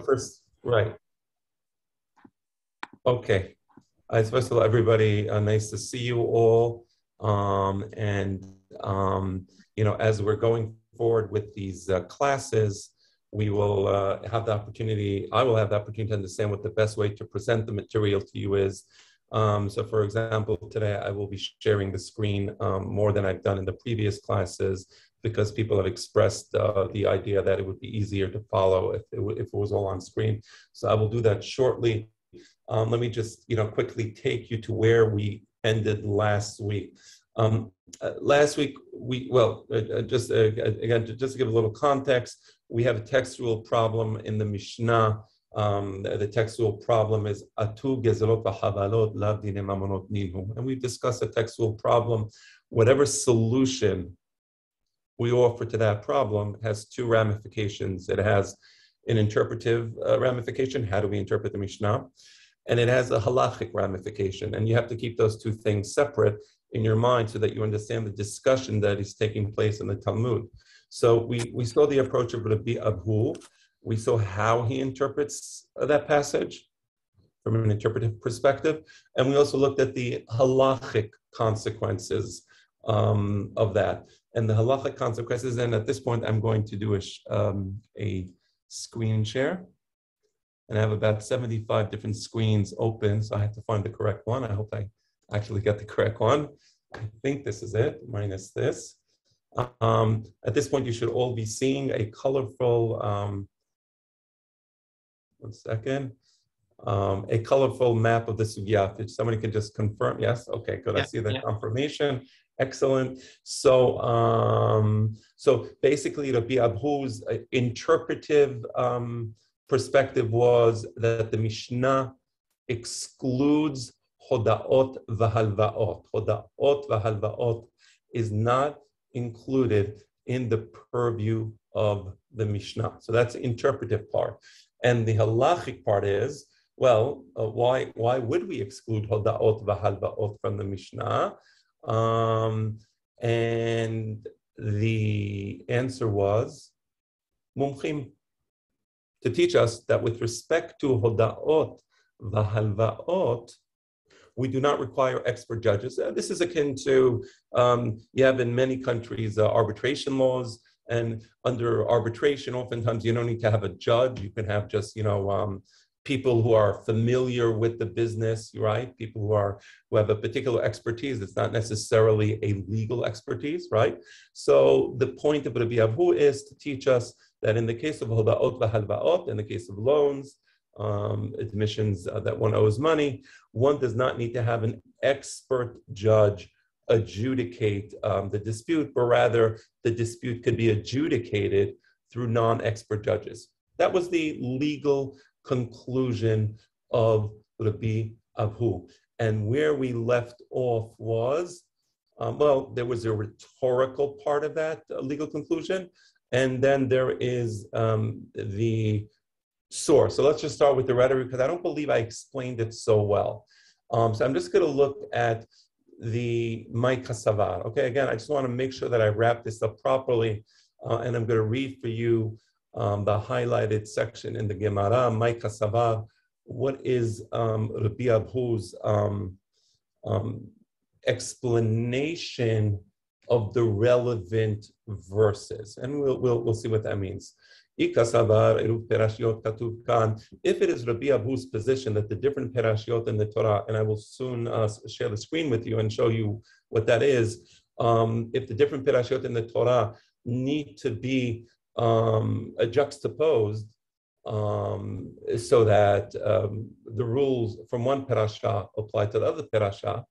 First, right. Okay. First of all, everybody, nice to see you all. As we're going forward with these classes, we will have the opportunity, I will have the opportunity to understand what the best way to present the material to you is. So for example, today I will be sharing the screen more than I've done in the previous classes, because people have expressed the idea that it would be easier to follow if it was all on screen. So I will do that shortly. Let me just quickly take you to where we ended last week. Last week, just to give a little context, we have a textual problem in the Mishnah. The textual problem is atu gezerot v'havalot lav dine mamonot ninhu. And we've discussed a textual problem. Whatever solution we offer to that problem has two ramifications. It has an interpretive ramification. How do we interpret the Mishnah? And it has a halachic ramification. And you have to keep those two things separate in your mind so that you understand the discussion that is taking place in the Talmud. So we saw the approach of Rabbi Abhu. We saw how he interprets that passage from an interpretive perspective. And we also looked at the halachic consequences of that. And the halachic consequences, and at this point, I'm going to do a screen share. And I have about 75 different screens open, so I have to find the correct one. I hope I actually get the correct one. I think this is it, minus this. At this point, you should all be seeing a colorful, a colorful map of the sugya. If somebody can just confirm, yes? Okay, good, I see the confirmation. Excellent. So basically, Rabbi Abhu's interpretive perspective was that the Mishnah excludes hoda'ot v'halva'ot. Hoda'ot v'halva'ot is not included in the purview of the Mishnah. So that's the interpretive part. And the halachic part is, why would we exclude hoda'ot v'halva'ot from the Mishnah? And the answer was mumchim, to teach us that with respect to hoda'ot v'halva'ot, we do not require expert judges. This is akin to, you have in many countries arbitration laws, and under arbitration, oftentimes you don't need to have a judge. You can have just, people who are familiar with the business, right? People who have a particular expertise. It's not necessarily a legal expertise, right? So the point of Rabbi Abhu is to teach us that in the case of hoda'ot v'halva'ot, in the case of loans, admissions that one owes money, one does not need to have an expert judge adjudicate the dispute, but rather the dispute could be adjudicated through non-expert judges. That was the legal conclusion of Rabbi Abhu. And where we left off was, there was a rhetorical part of that legal conclusion, and then there is the source. So let's just start with the rhetoric, because I don't believe I explained it so well. So I'm just going to look at the Mai Kasavar. Okay, again, I just want to make sure that I wrap this up properly, and I'm going to read for you the highlighted section in the Gemara, Mai Kasavar. What is Rabbi Abhu's explanation of the relevant verses? And we'll see what that means. If it is Rabbi Abhu's position that the different perashiot in the Torah, and I will soon share the screen with you and show you what that is, if the different perashiot in the Torah need to be juxtaposed so that the rules from one parasha apply to the other parasha,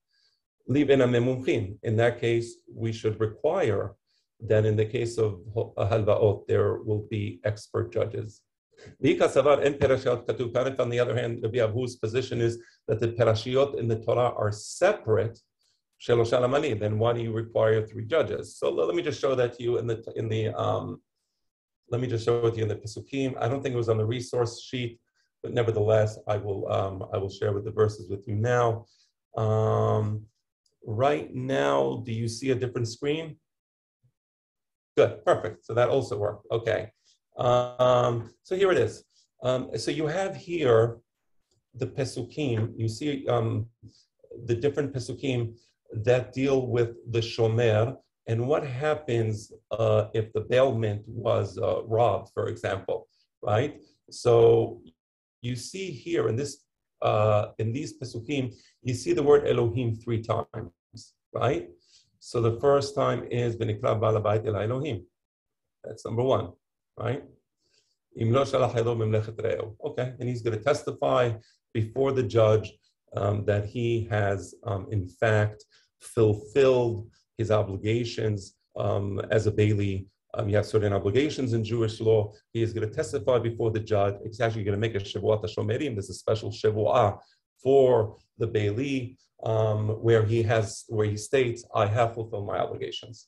in that case, we should require that in the case of halva'ot, there will be expert judges. If, on the other hand, Rabbi Abhu's position is that the perashiot in the Torah are separate, then why do you require three judges? So let me just show that to you let me just show it to you in the Pesukim. I don't think it was on the resource sheet, but nevertheless, I will share with the verses with you now. Right now, do you see a different screen? Good, perfect. So that also worked. Okay. So here it is. So you have here the pesukim. You see the different pesukim that deal with the shomer and what happens if the bailment was robbed, for example, right? So you see here in these pesukim, you see the word Elohim 3 times, right? So the first time is V'nikra ba'al habayit el Elohim. That's number 1, right? Okay, and he's going to testify before the judge that he has, in fact, fulfilled his obligations as a bailee. You have certain obligations in Jewish law. He is going to testify before the judge. He's actually going to make a shevuat hashomerim. There's a special shevuah for the bailee where he states, "I have fulfilled my obligations."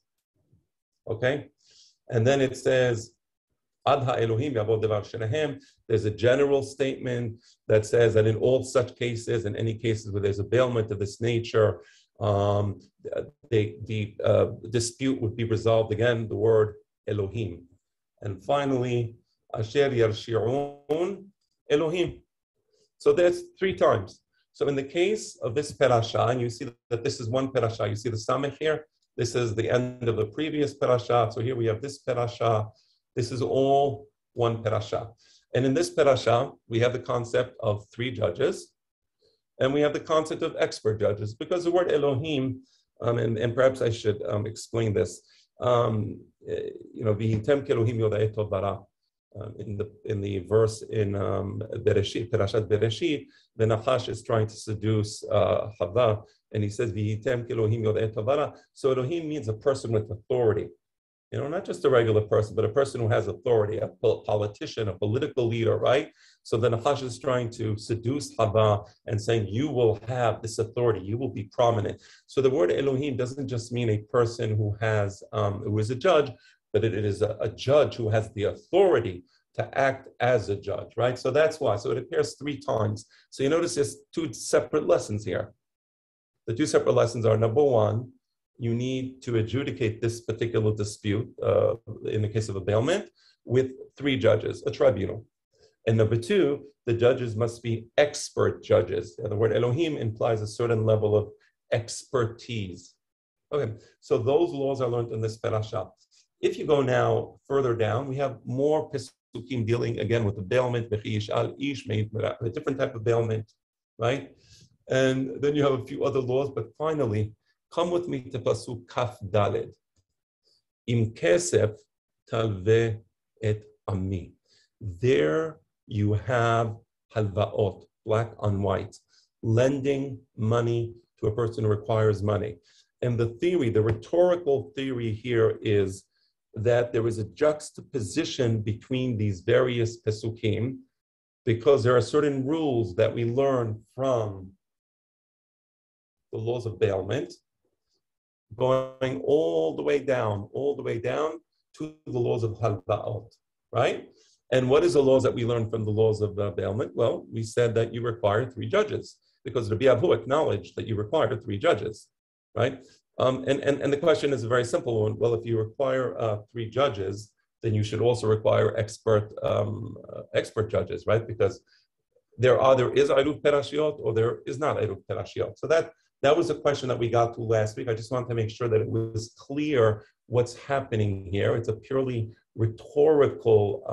Okay, and then it says, there's a general statement that says that in all such cases, in any cases where there's a bailment of this nature, the dispute would be resolved, again, the word Elohim. And finally, Asher Yarshi'un Elohim. So that's 3 times. So in the case of this parasha, and you see that this is one parasha, you see the samech here, this is the end of the previous parasha. So here we have this parasha. This is all one parasha. And in this parasha, we have the concept of 3 judges, and we have the concept of expert judges, because the word Elohim, and perhaps I should explain this, V'hitem ke'Elohim yoda'ei tov bara. In the verse in Bereshit, Parashat Bereshit, the Nachash is trying to seduce Chava, and he says, V'hitem ke'Elohim yoda'ei tov bara. So Elohim means a person with authority. Not just a regular person, but a person who has authority, a politician, a political leader, right? So the Nachash is trying to seduce Chava and saying, you will have this authority, you will be prominent. So the word Elohim doesn't just mean a person who is a judge, but it is a judge who has the authority to act as a judge, right? So that's why. So it appears 3 times. So you notice there's 2 separate lessons here. The 2 separate lessons are, number 1, you need to adjudicate this particular dispute, in the case of a bailment, with 3 judges, a tribunal. And number 2, the judges must be expert judges. And the word Elohim implies a certain level of expertise. Okay, so those laws are learned in this parasha. If you go now further down, we have more pesukim dealing again with the bailment, a different type of bailment, right? And then you have a few other laws, but finally, come with me to pasuk kaf daled. Im kesef talve et ami. There you have halvaot, black on white, lending money to a person who requires money. And the theory, the rhetorical theory here is that there is a juxtaposition between these various pesukim, because there are certain rules that we learn from the laws of bailment, going all the way down to the laws of halvaot, right? And what is the laws that we learn from the laws of bailment? Well, we said that you require 3 judges, because Rabbi acknowledged that you require 3 judges, right? And the question is a very simple one. Well, if you require 3 judges, then you should also require expert judges, right? Because there either is Eruv Perashiot or there is not Eruv Perashiot. So that was a question that we got to last week. I just wanted to make sure that it was clear what's happening here. It's a purely rhetorical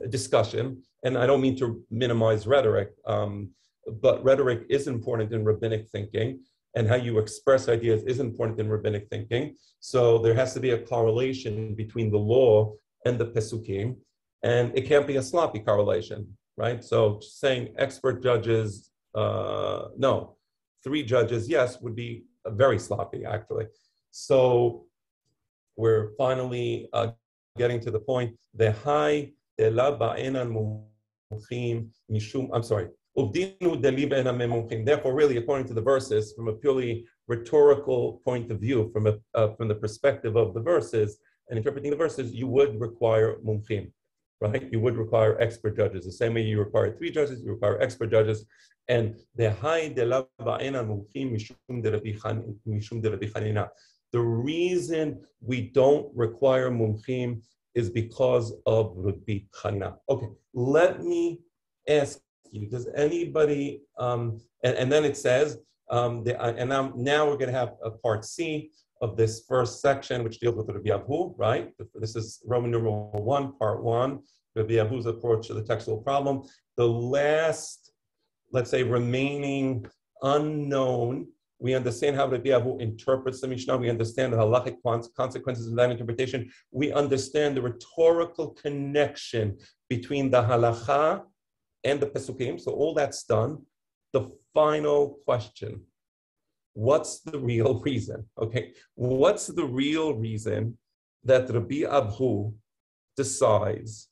discussion. And I don't mean to minimize rhetoric, but rhetoric is important in rabbinic thinking, and how you express ideas is important in rabbinic thinking. So there has to be a correlation between the law and the pesukim, and it can't be a sloppy correlation, right? So saying expert judges, no. 3 judges, yes, would be very sloppy, actually. So we're finally getting to the point. Therefore, really, according to the verses, from a purely rhetorical point of view, from the perspective of the verses and interpreting the verses, you would require mumchim, right? You would require expert judges. The same way you require 3 judges, you require expert judges. And the reason we don't require mumchim is because of Rabbi Chanina. Okay, let me ask you, does anybody, and then it says, and now we're going to have a part C of this first section, which deals with Rabbi Abu, right? This is Roman numeral 1, part 1, Rabbi Abu's approach to the textual problem. The last, let's say, remaining unknown, we understand how Rabbi Abu interprets the Mishnah. We understand the halachic consequences of that interpretation. We understand the rhetorical connection between the halacha and the pesukim. So all that's done. The final question: what's the real reason? Okay, what's the real reason that Rabbi Abu decides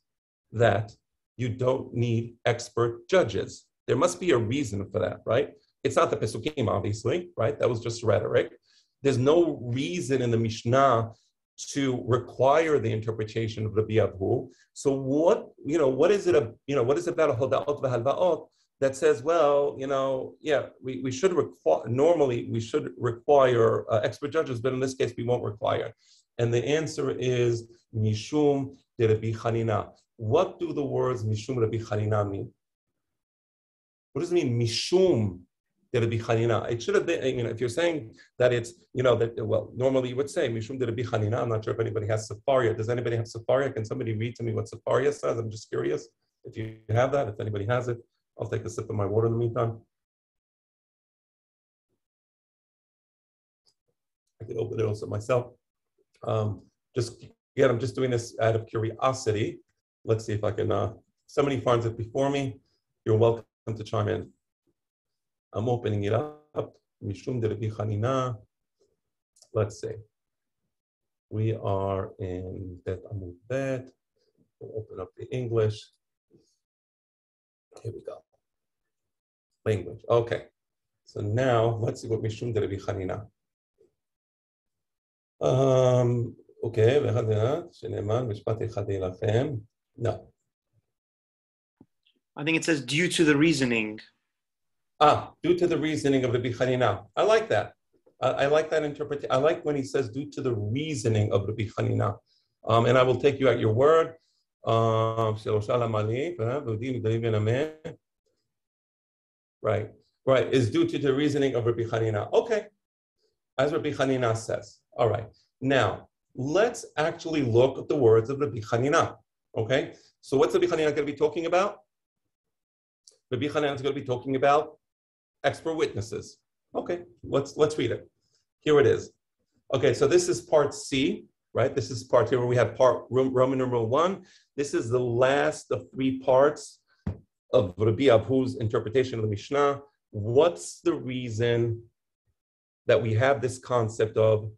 that you don't need expert judges? There must be a reason for that, right? It's not the pesukim, obviously, right? That was just rhetoric. There's no reason in the Mishnah to require the interpretation of Rabbi Abu. So what is it about a hoda'ot v'halva'ot that says, well, we should require, normally we should require expert judges, but in this case we won't require. And the answer is mishum de Rabbi Chanina. What do the words mishum Rabbi Chanina mean? What does it mean, mishum de Rabbi Chanina? It should have been, if you're saying that it's, normally you would say mishum de Rabbi Chanina. I'm not sure if anybody has Sefaria. Does anybody have Sefaria? Can somebody read to me what Sefaria says? I'm just curious if you have that, if anybody has it. I'll take a sip of my water in the meantime. I could open it also myself. I'm just doing this out of curiosity. Let's see if I can, somebody finds it before me. You're welcome to chime in. I'm opening it up. Mishum de Rabbi Chanina. Let's see. We are in Bet Amud Bet. We'll open up the English. Here we go. Language. Okay. So now let's see what Mishum de Rabbi Chanina. Okay. No. I think it says due to the reasoning. Due to the reasoning of Rabbi Chanina. I like that. I like that interpretation. I like when he says due to the reasoning of Rabbi Chanina. And I will take you at your word. Right, is due to the reasoning of Rabbi Chanina. Okay, as Rabbi Chanina says. All right, now let's actually look at the words of Rabbi Chanina. Okay, so what's Rabbi Chanina going to be talking about? Rabbi Chanina is going to be talking about expert witnesses. Okay, let's read it. Here it is. Okay, so this is part C, right? This is part here where we have part Roman numeral 1. This is the last of 3 parts of Rabbi Abu's interpretation of the Mishnah. What's the reason that we have this concept of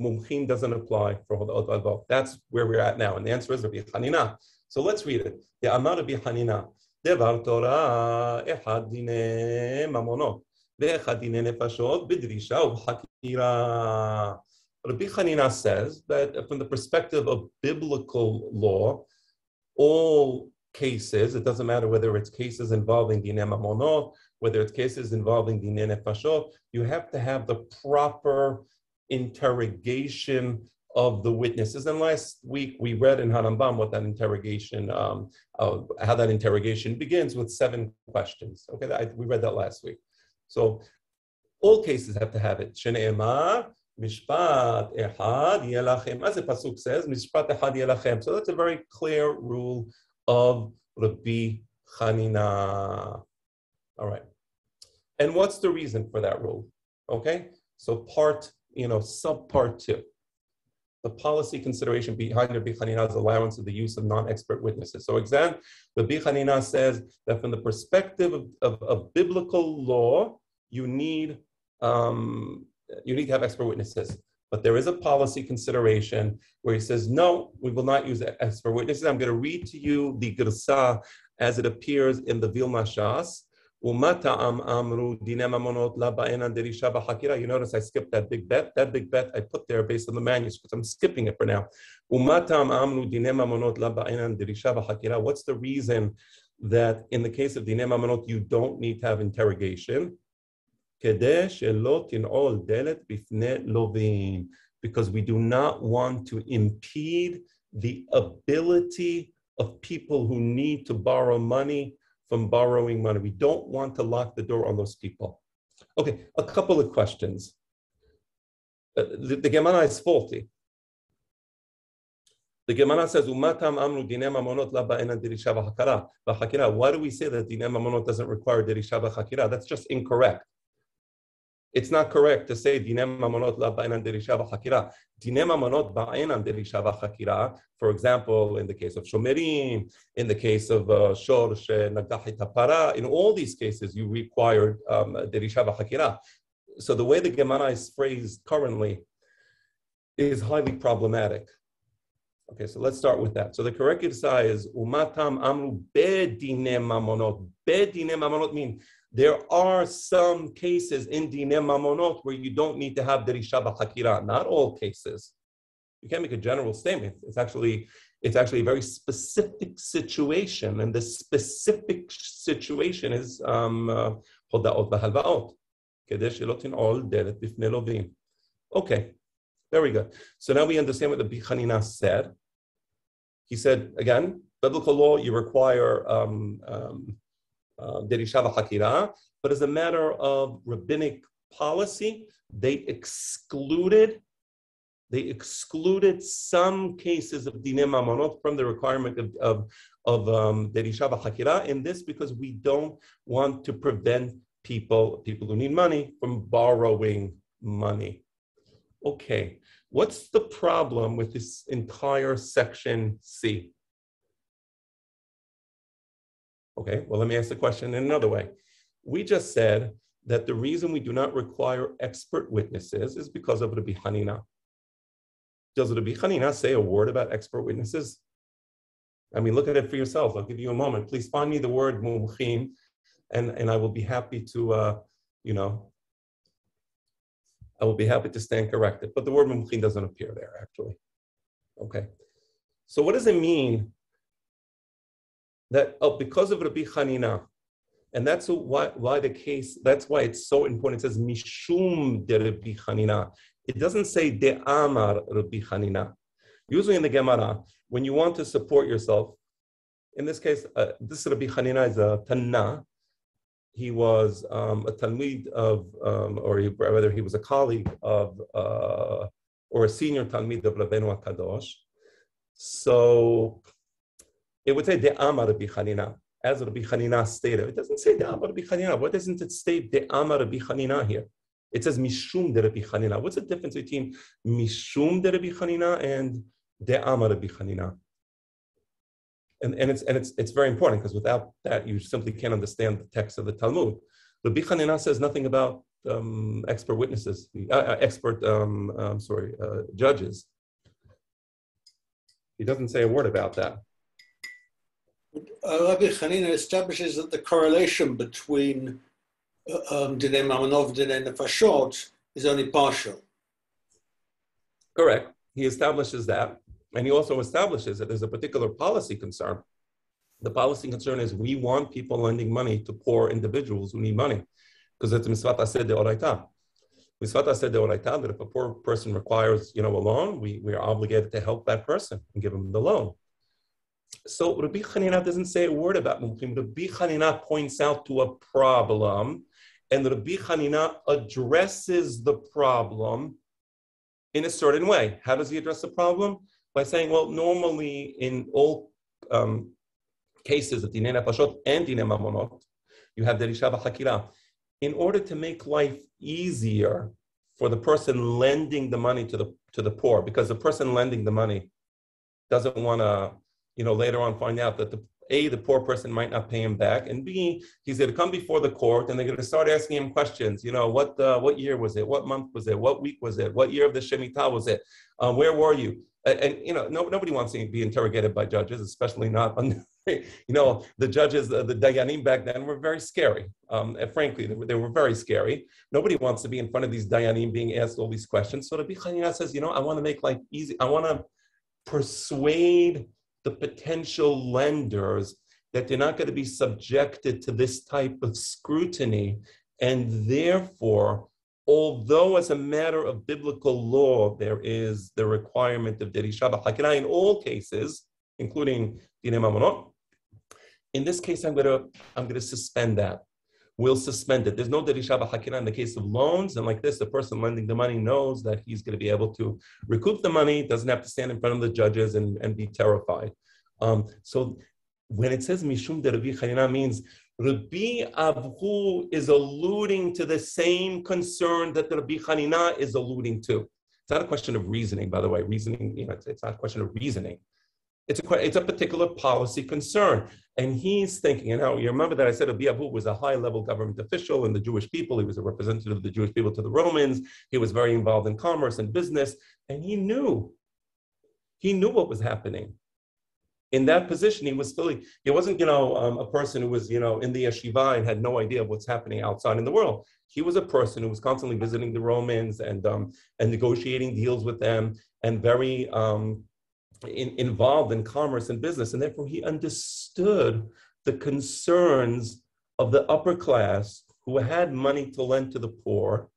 mumchim doesn't apply for hoda'ot v'halva'ot? That's where we're at now. And the answer is Rabbi Chanina. So let's read it. The Amar Rabbi Chanina. Devar Torah echad dine mamonot ve'echad dine nefashot b'drisha u'b'chakira. Rabbi Chanina says that from the perspective of biblical law, all cases, it doesn't matter whether it's cases involving dine mamonot, whether it's cases involving dine nefashot, you have to have the proper interrogation of the witnesses. And last week we read in Harambam what that interrogation, how that interrogation begins with 7 questions. Okay, we read that last week. So all cases have to have it. Shene'emar mishpat echad yelachem. As the pasuk says, mishpat echad yelachem. So that's a very clear rule of Rabbi Chanina. All right. And what's the reason for that rule? Okay. So subpart 2. The policy consideration behind Rabbi Chanina's allowance of the use of non-expert witnesses. So again, Rabbi Chanina says that from the perspective of biblical law, you need to have expert witnesses. But there is a policy consideration where he says, no, we will not use expert witnesses. I'm going to read to you the Girsa as it appears in the Vilna Shas. You notice I skipped that big bet. That big bet I put there based on the manuscript. I'm skipping it for now. What's the reason that in the case of Dinei Mamonot, you don't need to have interrogation? Because we do not want to impede the ability of people who need to borrow money from borrowing money. We don't want to lock the door on those people. Okay, a couple of questions. The Gemara is faulty. The Gemara says, "Umatam amru dine mamonot la ba'ena dirisha v'chakira." Why do we say that dine mamonot doesn't require dirisha v'chakira? That's just incorrect. It's not correct to say dine mamonot la ba'ena dirisha v'chakira. Dine mamonot ba'ena dirisha v'chakira. For example, in the case of shomerim, in the case of shor nagdahit hapara, in all these cases, you require dirisha v'chakira. So the way the Gemara is phrased currently is highly problematic. Okay, so let's start with that. So the correct Girsah is Umatam Amru Bedine Mamonot. Bedine Mamonot means there are some cases in Dine Mamonot where you don't need to have Dirisha B'Chakira. Not all cases. You can't make a general statement. It's actually a very specific situation, and the specific situation is Hoda'ot B'Halva'ot. Kedesh Shelo Tin'ol Deret B'Fnei Lovim. Okay. Very good. So now we understand what the Bichanina said. He said, again, biblical law, you require Dirisha v'Chakira, but as a matter of rabbinic policy, they excluded some cases of Dinei Mamonot from the requirement of Dirisha v'Chakira, in this because we don't want to prevent people who need money from borrowing money. Okay, what's the problem with this entire section C? Okay, well, let me ask the question in another way. We just said that the reason we do not require expert witnesses is because of Rabbi Hanina. Does Rabbi Hanina say a word about expert witnesses? I mean, look at it for yourself. I'll give you a moment. Please find me the word mumchim, and I will be happy to, I will be happy to stand corrected. But the word mumchin doesn't appear there, actually. Okay. So what does it mean that, because of Rabbi Hanina, and that's why the case, that's why it's so important. It says, Mishum de Rabbi Hanina. It doesn't say de Amar Rabbi Hanina. Usually in the Gemara, when you want to support yourself, in this case, this Rabbi Hanina is a Tanna. He was a Talmud of, whether he was a colleague of, or a senior Talmud of Rabbeinu HaKadosh. So it would say De'amar Rabbi Hanina, as Rabbi Hanina stated. It doesn't say De'amar Rabbi Hanina. Why doesn't it state De'amar Rabbi Hanina here? It says Mishum de Rabbi Hanina. What's the difference between Mishum de Rabbi Hanina and De'amar Rabbi Hanina? And it's very important, because without that you simply can't understand the text of the Talmud. Rabbi Hanina says nothing about expert witnesses, judges. He doesn't say a word about that. Rabbi Hanina establishes that the correlation between Dinei Mamonot and Dinei Nefashot is only partial. Correct. He establishes that. And he also establishes that there's a particular policy concern. The policy concern is we want people lending money to poor individuals who need money, because it's Misvat Aseh Deoraita. Misvat Aseh Deoraita, that if a poor person requires, a loan, we are obligated to help that person and give him the loan. So Rabbi Hanina doesn't say a word about Mumchim. Rabbi Hanina points out to a problem, and Rabbi Hanina addresses the problem in a certain way. How does he address the problem? By saying, well, normally in all cases of Dinei Nefashot and Dinei Mamonot, you have Dirisha v'Chakira. In order to make life easier for the person lending the money to the poor, because the person lending the money doesn't want to, later on find out that the poor person might not pay him back, and B, he's going to come before the court and they're going to start asking him questions. What year was it? What month was it? What week was it? What year of the Shemitah was it? Where were you? And nobody wants to be interrogated by judges, especially not. The judges, the dayanim back then were very scary. Frankly, they were very scary. Nobody wants to be in front of these dayanim being asked all these questions. So Rabbi Hanina says, I want to make life easy. I want to persuade the potential lenders that they're not going to be subjected to this type of scrutiny, and therefore although as a matter of biblical law, there is the requirement of derisha b'chakira in all cases, including dinei mamonot, in this case, I'm going to suspend that. We'll suspend it. There's no derisha b'chakira in the case of loans, and like this, the person lending the money knows that he's going to be able to recoup the money, doesn't have to stand in front of the judges and be terrified. So when it says mishum de Rabbi Chanina means Rabbi Avhu is alluding to the same concern that the Rabbi Chanina is alluding to. It's not a question of reasoning, by the way. Reasoning, it's not a question of reasoning. It's a particular policy concern. And he's thinking, you remember that I said Rabbi Avhu was a high-level government official in the Jewish people. He was a representative of the Jewish people to the Romans. He was very involved in commerce and business. And he knew what was happening. In that position, he wasn't, a person who was, in the yeshiva and had no idea of what's happening outside in the world. He was a person who was constantly visiting the Romans and negotiating deals with them and very involved in commerce and business. And therefore, he understood the concerns of the upper class who had money to lend to the poor.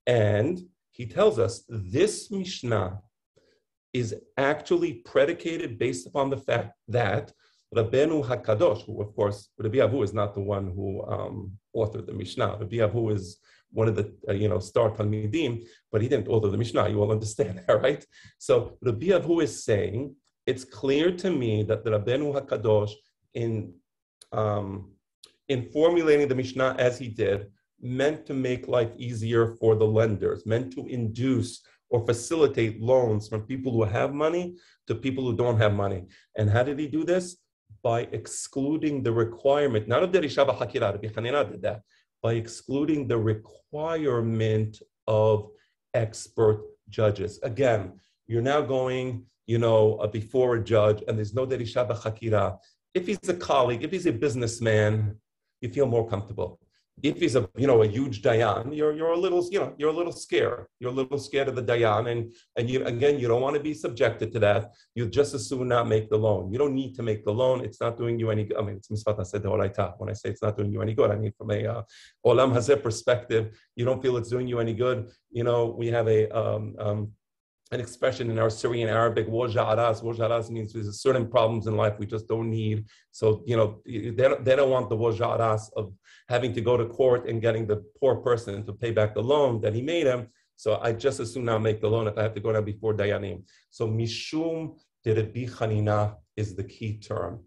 And he tells us this Mishnah is actually predicated based upon the fact that Rabbeinu HaKadosh, who of course, Rabbi Avhu is not the one who authored the Mishnah. Rabbi Avhu is one of the star Talmidim, but he didn't author the Mishnah. You all understand that, right? So Rabbi Avhu is saying, it's clear to me that the Rabbeinu HaKadosh, in formulating the Mishnah as he did, meant to make life easier for the lenders, meant to induce or facilitate loans from people who have money to people who don't have money. And how did he do this? By excluding the requirement, not of derisha b'chakira, Rabbi Chanina did that, by excluding the requirement of expert judges. Again, you're now going, before a judge, and there's no derisha b'chakira. If he's a colleague, if he's a businessman, you feel more comfortable. If he's a huge dayan, you're a little scared. You're a little scared of the dayan, and you don't want to be subjected to that. You'd just as soon not make the loan. You don't need to make the loan. It's not doing you any good. I mean, it's mispat. When I say it's not doing you any good, I mean from a olam hazeh perspective, you don't feel it's doing you any good. We have an expression in our Syrian Arabic, waja'aras. Waja'aras means there's certain problems in life we just don't need. So, they don't want the waja'aras of having to go to court and getting the poor person to pay back the loan that he made him. So I just as soon not make the loan if I have to go down before dayanim. So mishum de Rabbi Chanina is the key term.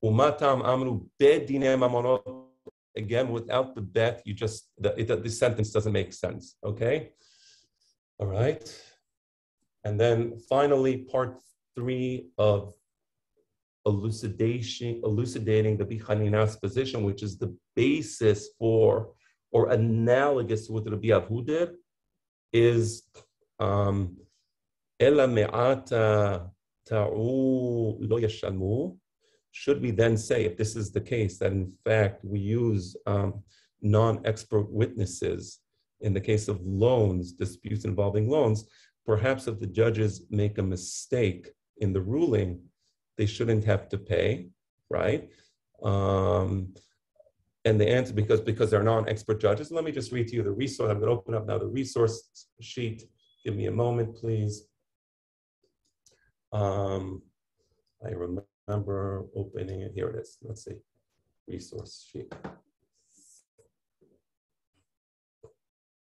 Umatam amru bedine mamonot. Again, without the bet, the sentence doesn't make sense, okay? All right. And then finally, part 3 of elucidating the Rabbi Chanina's position, which is the basis for, or analogous to what Rabbi Avhu did, is Ela me'ata ta'u lo yashalmu. Should we then say, if this is the case, that in fact we use non-expert witnesses in the case of loans, disputes involving loans, perhaps if the judges make a mistake in the ruling, they shouldn't have to pay, right? And the answer, because they're non-expert judges. Let me just read to you the resource. I'm going to open up now the resource sheet. Give me a moment, please. I remember opening it. Here it is. Let's see. Resource sheet.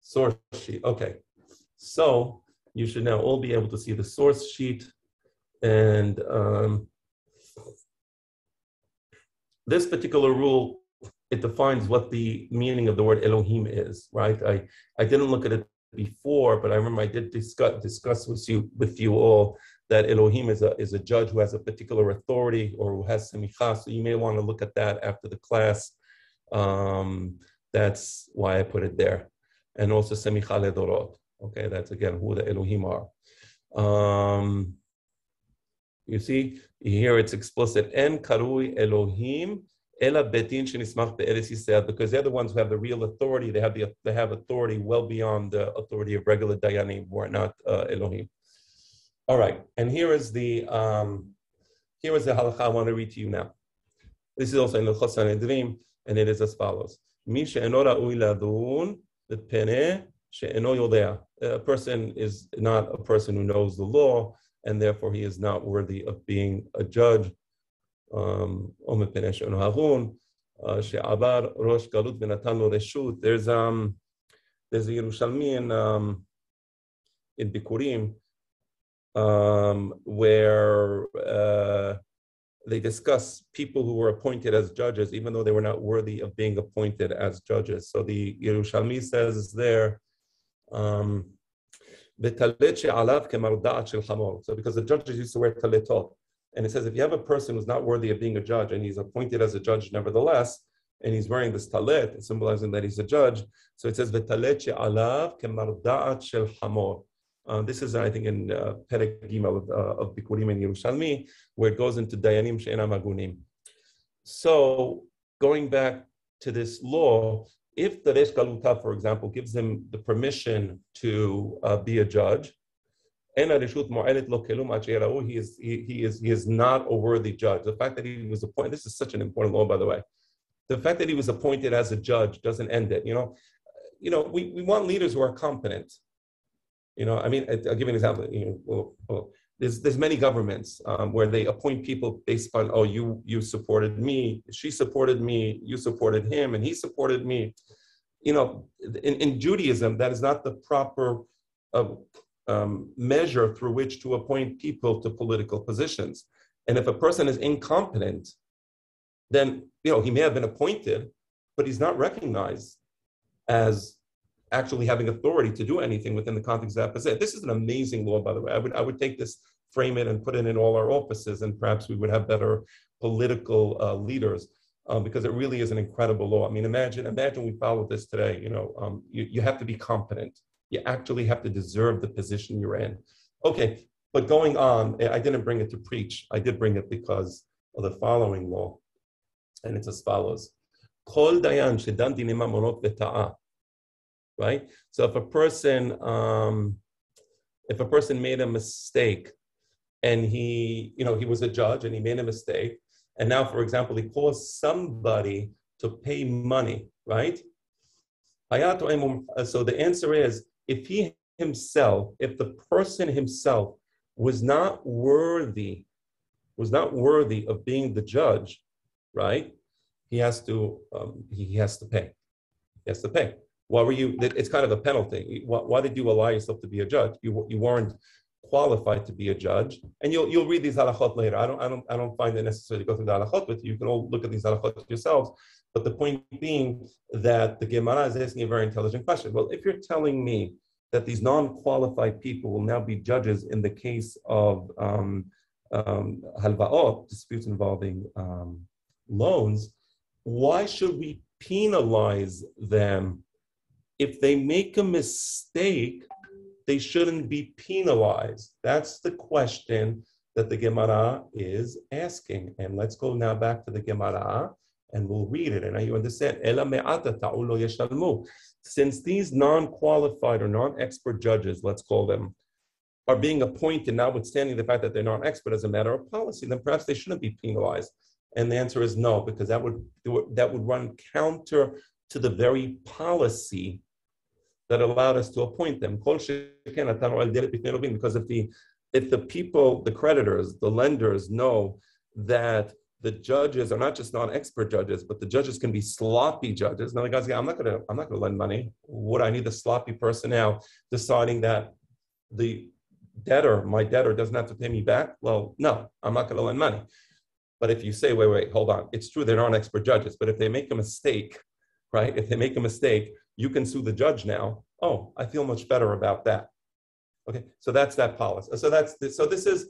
Source sheet. Okay. So you should now all be able to see the source sheet. And this particular rule, it defines what the meaning of the word Elohim is, right? I didn't look at it before, but I remember I did discuss with you all that Elohim is a judge who has a particular authority or who has semicha. So you may want to look at that after the class. That's why I put it there. And also semicha ledorot. Okay, that's again who the Elohim are. You see, here it's explicit. En karui Elohim ela betin shenismach be'eretz Yisrael, because they're the ones who have the real authority. They have authority well beyond the authority of regular dayanim, who are not Elohim. All right, and here is the halakha I want to read to you now. This is also in the Sanhedrin, and it is as follows: Mi she'eno ra'ui ladun A person is not a person who knows the law, and therefore he is not worthy of being a judge. There's a Yerushalmi in Bikurim where they discuss people who were appointed as judges, even though they were not worthy of being appointed as judges. So the Yerushalmi says there, so because the judges used to wear taletot, and it says if you have a person who's not worthy of being a judge and he's appointed as a judge nevertheless, and he's wearing this talet, symbolizing that he's a judge, so it says this is, I think, in Perek Gimel of Bikurim and Yerushalmi, where it goes into Dayanim She'enam Agunim. So going back to this law, if the Resh Galuta, for example, gives him the permission to be a judge, he is not a worthy judge. The fact that he was appointed, this is such an important law, by the way. The fact that he was appointed as a judge doesn't end it. We want leaders who are competent. I mean, I'll give you an example. There's many governments where they appoint people based on, oh, you supported me, she supported me, you supported him, and he supported me. In Judaism, that is not the proper measure through which to appoint people to political positions. And if a person is incompetent, then he may have been appointed, but he's not recognized as actually having authority to do anything within the context of that position. This is an amazing law, by the way. I would take this, frame it, and put it in all our offices, and perhaps we would have better political leaders, because it really is an incredible law. I mean, imagine we followed this today. You have to be competent. You actually have to deserve the position you're in. Okay, but going on, I didn't bring it to preach. I did bring it because of the following law, and it's as follows. Kol dayan shedan dinim mamonot v'ta'a. Right? So if a person made a mistake, and he was a judge and he made a mistake, and now, for example, he caused somebody to pay money, right? So the answer is, if the person himself was not worthy of being the judge, right? He has to pay. He has to pay. Why were you? It's kind of a penalty. Why did you allow yourself to be a judge? You weren't qualified to be a judge. And you'll read these halachot later. I don't find it necessary to go through the halachot with you. You can all look at these halachot yourselves. But the point being that the Gemara is asking a very intelligent question. Well, if you're telling me that these non-qualified people will now be judges in the case of halva'ot, disputes involving loans, why should we penalize them? If they make a mistake, they shouldn't be penalized. That's the question that the Gemara is asking. And let's go now back to the Gemara and we'll read it. And now you understand. Since these non-qualified or non-expert judges, let's call them, are being appointed, notwithstanding the fact that they're non-expert as a matter of policy, then perhaps they shouldn't be penalized. And the answer is no, because that would run counter to the very policy that allowed us to appoint them. Because if the people, the creditors, the lenders know that the judges are not just non-expert judges, but the judges can be sloppy judges. Now the guys say, I'm not gonna lend money. Would I need a sloppy person now deciding that my debtor doesn't have to pay me back? Well, no, I'm not gonna lend money. But if you say, wait, hold on, it's true they're non-expert judges, but if they make a mistake, right? If they make a mistake, you can sue the judge now. Oh, I feel much better about that. Okay, so that's that policy. So this is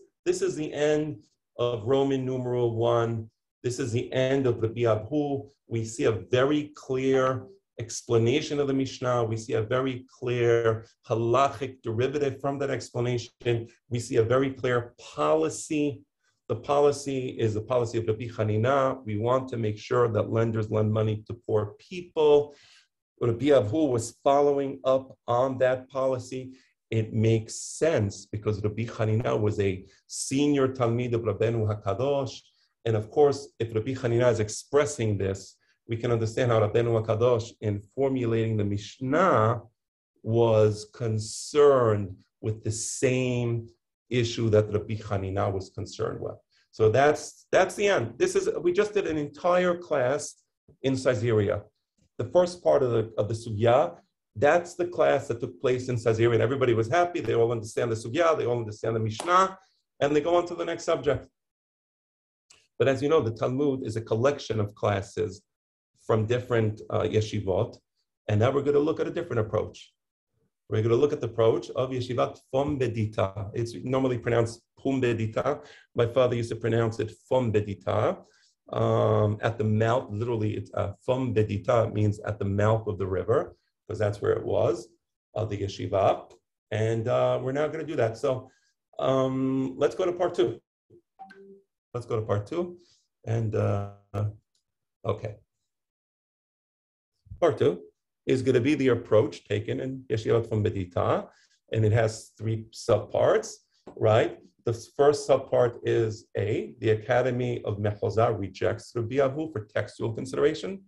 the end of Roman numeral 1. This is the end of the Bi'abhu. We see a very clear explanation of the Mishnah. We see a very clear halachic derivative from that explanation. We see a very clear policy. The policy is the policy of Rabbi Hanina. We want to make sure that lenders lend money to poor people. Rabbi Abhu was following up on that policy. It makes sense because Rabbi Hanina was a senior Talmid of Rabbeinu HaKadosh. And of course, if Rabbi Hanina is expressing this, we can understand how Rabbeinu HaKadosh, in formulating the Mishnah, was concerned with the same issue that Rabbi Hanina was concerned with. So that's the end. We just did an entire class in Caesarea. The first part of the sugya, that's the class that took place in Caesarea, and everybody was happy. They all understand the sugya, they all understand the Mishnah, and they go on to the next subject. But as you know, the Talmud is a collection of classes from different yeshivot, and now we're going to look at a different approach. We're going to look at the approach of yeshivat fom bedita. It's normally pronounced pum bedita. My father used to pronounce it fom bedita. At the mouth, literally, it's fom bedita means at the mouth of the river, because that's where it was, the yeshiva. And we're now going to do that. So let's go to part 2. Let's go to part 2. And okay. Part 2 is going to be the approach taken in Yeshivat from Bedita, and it has 3 subparts, right? The first subpart is A, the Academy of Mechozah rejects Rabbi Ahu for textual consideration.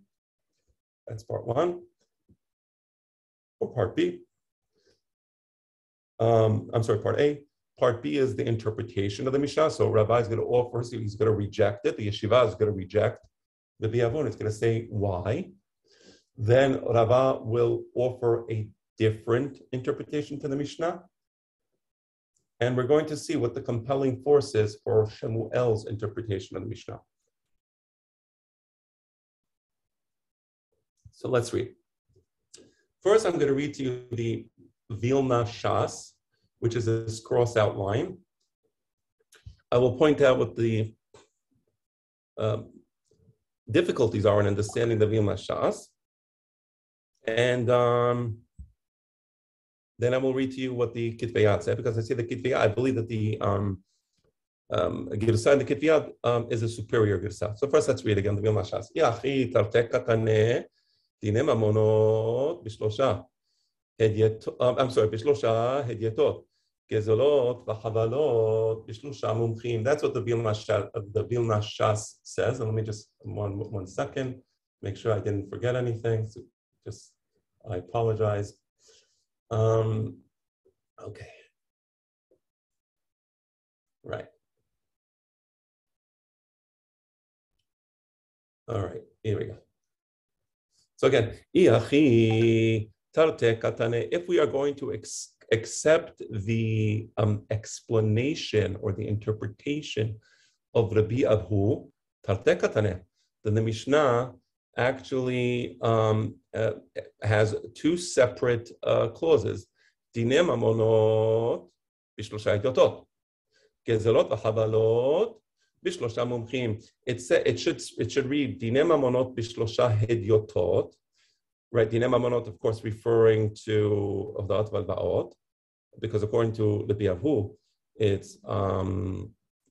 That's part 1. Or part B. Part A. Part B is the interpretation of the Mishnah. So Rabbi is going to offer, so he's going to reject it. The Yeshiva is going to reject the Biavun. It's going to say why. Then Rava will offer a different interpretation to the Mishnah. And we're going to see what the compelling force is for Shemuel's interpretation of the Mishnah. So let's read. First, I'm going to read to you the Vilna Shas, which is this cross outline. I will point out what the difficulties are in understanding the Vilna Shas. And then I will read to you what the ketv-עת said, because I say the ketv-עת, I believe that the Girsah and the ketv-עת is a superior Girsah. So first, let's read again the Vilna Shas. Yachi tartek katane dine mamonot bishlosha bishlosha hedyetot gezolot v'chavalot bishlosha mumchim. That's what the Vilna Shas says. And let me just one second, make sure I didn't forget anything. So just I apologize. Okay. Right. All right, here we go. So again, if we are going to accept the explanation or the interpretation of Rabbi Ahu, then the Mishnah actually has 2 separate clauses. Dine mamonot bishlosha hedyotot, gezelot v'chavalot bishlosha mumchim. It should read Dine mamonot bishlosha hedyotot, right? Dine mamonot, of course, referring to Avda'at v'Alva'ot, because according to the Biavu, it's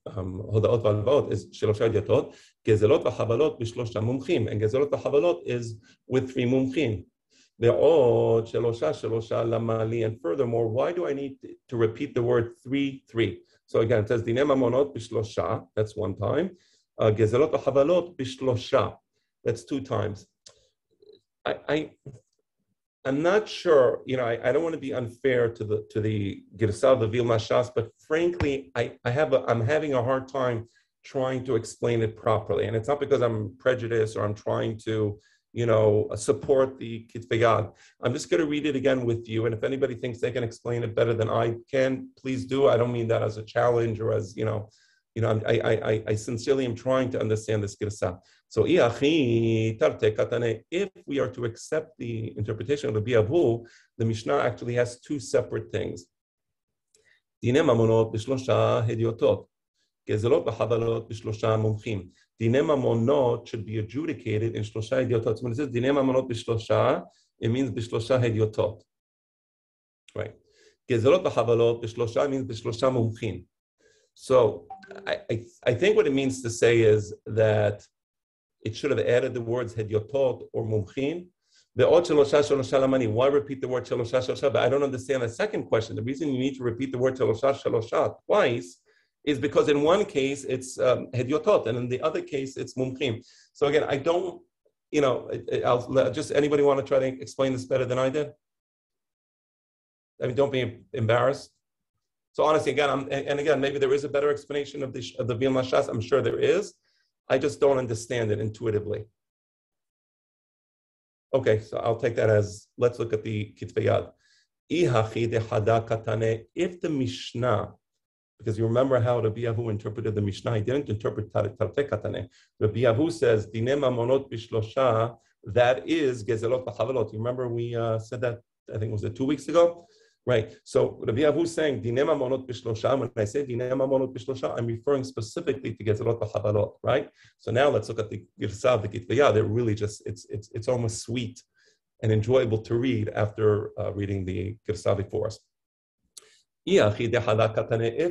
Hoda'ot v'Alva'ot is shelosha hedyotot. Gezelot v'chavalot bishlosha mumchim, and gezelot v'chavalot is with 3 mumchim. Ve'od shelosha shelosha lamali. And furthermore, why do I need to repeat the word 3? So again, it says dine mamonot bishlosha. That's 1 time. Gezelot v'chavalot bishlosha. That's 2 times. I'm not sure. You know, I don't want to be unfair to the Girsah of the Vilna Shas, but frankly, I'm having a hard time trying to explain it properly. And it's not because I'm prejudiced or I'm trying to, support the ketv-עת. I'm just going to read it again with you. And if anybody thinks they can explain it better than I can, please do. I don't mean that as a challenge or as, I sincerely am trying to understand this Girsah. So if we are to accept the interpretation of the Biavu, the Mishnah actually has 2 separate things. Dine mamonot bishlosha hedyotot, gezelot v'chavalot bishlosha mumchim. Dine mamonot should be adjudicated in shlosha hedyotot. So when it says dine mamonot bishlosha, it means bishlosha hedyotot, right? Gezelot v'chavalot bishlosha means bishlosha mumchim. So I think what it means to say is that it should have added the words hedyotot or mumchim. Why repeat the word shelosha shelosha? But I don't understand the second question. The reason you need to repeat the word shelosha shelosha twice is because in one case it's hedyotot, and in the other case it's mumchim. So again, I don't I'll just, anybody want to try to explain this better than I did? I mean, don't be embarrassed. So honestly, again, maybe there is a better explanation of the Vilna Shas. I'm sure there is. I just don't understand it intuitively. Okay, so I'll take that as, let's look at the Kitav-עת. If the Mishnah, because you remember how Rabbi Yahu interpreted the Mishnah, he didn't interpret Tarte Katane. Rabbi Yahu says, Dine Mamonot Bishlosha, that is Gezelot B'Chavalot. You remember we said that, I think was it 2 weeks ago? Right. So Rabbi Yahu is saying, Dine Mamonot Bishlosha. When I say Dine Mamonot Bishlosha, I'm referring specifically to Gezelot B'Chavalot, right? So now let's look at the Girsa, the Kitav-עת. They're really just, it's almost sweet and enjoyable to read after reading the Girsa before us. If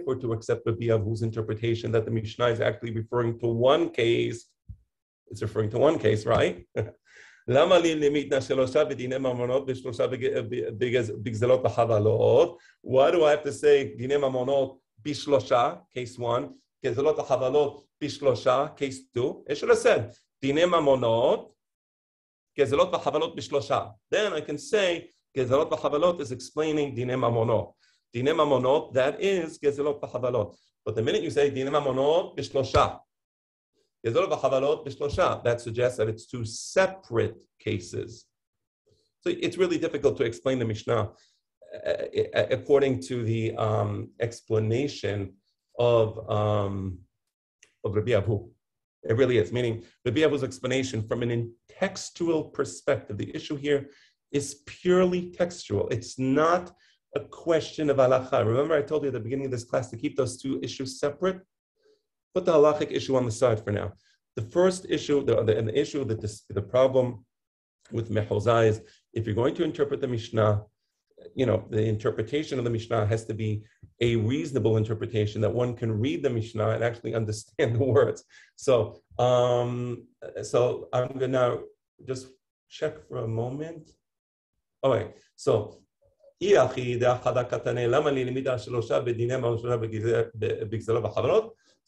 we're to accept Rabbi Yahu's interpretation that the Mishnah is actually referring to one case, it's referring to one case, right? Why do I have to say Dine Mamonot Bishlosha, case 1, Gezelot Havalot Bishlosha, case 2? It should have said Dine Mamonot Gezelot Havalot Bishlosha. Then I can say Gezelot Havalot is explaining Dine Mamonot. Dine Mamonot, that is Gezelot Havalot. But the minute you say Dine Mamonot Bishlosha, Gezelot Havalot Bishlosha, that suggests that it's two separate cases. So it's really difficult to explain the Mishnah according to the explanation of Rabbi Yahu. It really is, meaning Rabbi Yahu's explanation from an textual perspective. The issue here is purely textual. It's not a question of halacha. Remember I told you at the beginning of this class to keep those two issues separate? Put the halachic issue on the side for now. The first issue, the problem with mehuzah is if you're going to interpret the Mishnah, the interpretation of the Mishnah has to be a reasonable interpretation that one can read the Mishnah and actually understand the words. So, I'm going to now just check for a moment. All right, so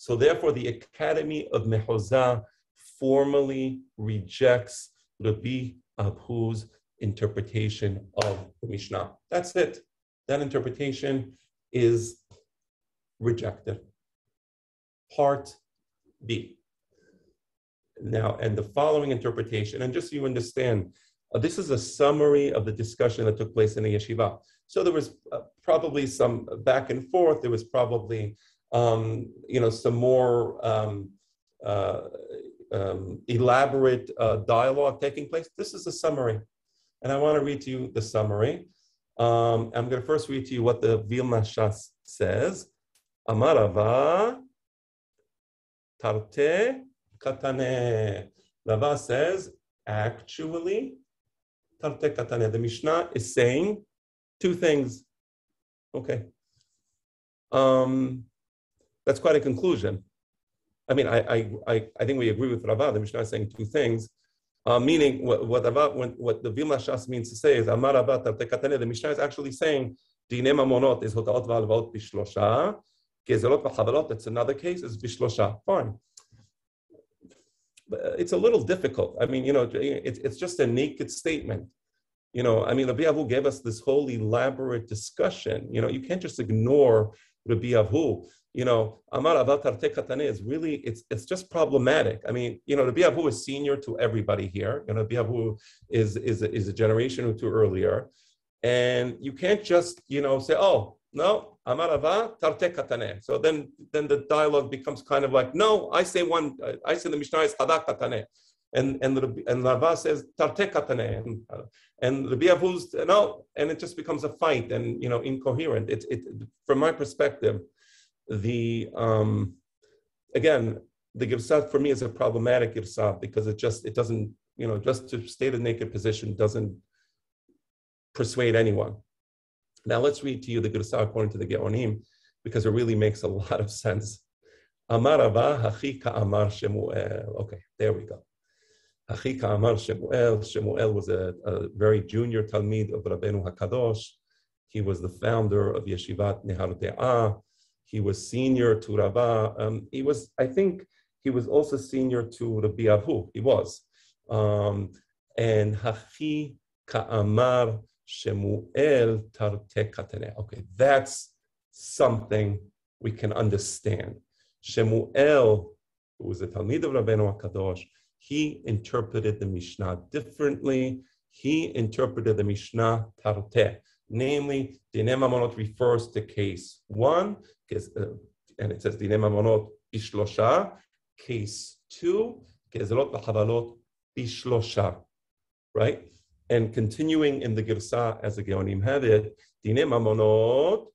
so therefore, the Academy of Mehuzah formally rejects Rabbi Yahu's interpretation of the Mishnah. That's it. That interpretation is rejected. Part B. Now, and the following interpretation, and just so you understand, this is a summary of the discussion that took place in the yeshiva. So there was probably some back and forth. There was probably some more elaborate dialogue taking place. This is a summary. And I want to read to you the summary. I'm going to first read to you what the Vilna Shas says. Amar Rava Tarte Katane. Rava says, actually, Tarte Katane. The Mishnah is saying two things. Okay. That's quite a conclusion. I mean, I think we agree with Rava. The Mishnah is saying two things. Meaning, what the Vilna Shas means to say is, Amar Rava Tarte Katane. The Mishnah is actually saying, Dine Mamonot is Hotaot V'Alvaot Bishlosha. Gezelot V'Chavalot, that's another case, is Bishlosha. Fine. But it's a little difficult. I mean, it's just a naked statement. Rabbi Yahu gave us this whole elaborate discussion. You can't just ignore Rabbi Yahu. Amar Rava Tarte Katane is really, it's just problematic. I mean, Rabbi Yahu is senior to everybody here. Rabbi Yahu is a generation or two earlier. And you can't just, say, oh, no, Amar Rava Tarte Katane. So then the dialogue becomes kind of like, no, I say the Mishnah is Hadak Katane. And Rava says Tarte Katane. And Rabbi Yahu's, no, and it just becomes a fight and, incoherent. It from my perspective, the Girsat for me is a problematic Girsat because it doesn't, just to state a naked position doesn't persuade anyone. Now let's read to you the Girsat according to the Geonim because it really makes a lot of sense. Amar Rava hachi ka'amar Shemuel. Okay, there we go. Hachi ka'amar Shemuel. Shemuel was a very junior Talmud of Rabbeinu HaKadosh. He was the founder of Yeshivat Nehar De'ah. He was senior to Rava. I think he was also senior to Rabbi Yahu. He was. And Hachi Ka'amar Shemuel Tarte Katane. Okay, that's something we can understand. Shemuel, who was a Talmid of Rabbeinu HaKadosh, he interpreted the Mishnah differently. He interpreted the Mishnah Tarte. Namely, Dinei Mamonot refers to case 1, and it says Dinei Mamonot Bishlosha. Case 2, Gezelot V'Chavalot Bishlosha. Right? And continuing in the Girsa, as the Geonim have it, Dinei Mamonot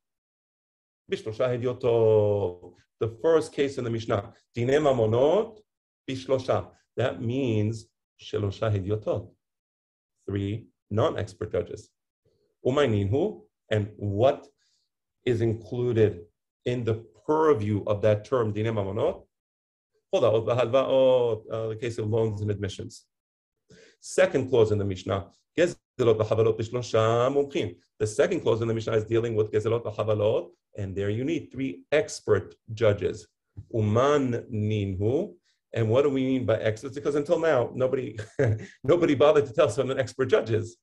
Bishlosha Hediotot. The first case in the Mishnah, Dinei Mamonot Bishlosha. That means Shelosha Hediotot. 3 non-expert judges. Umayninhu, and what is included in the purview of that term, Dinei Mamonot? The case of loans and admissions. Second clause in the Mishnah, the second clause in the Mishnah is dealing with Gezelot v'Chavalot, and there you need 3 expert judges. Uman ninhu, and what do we mean by experts? Because until now, nobody bothered to tell us what an expert judge is.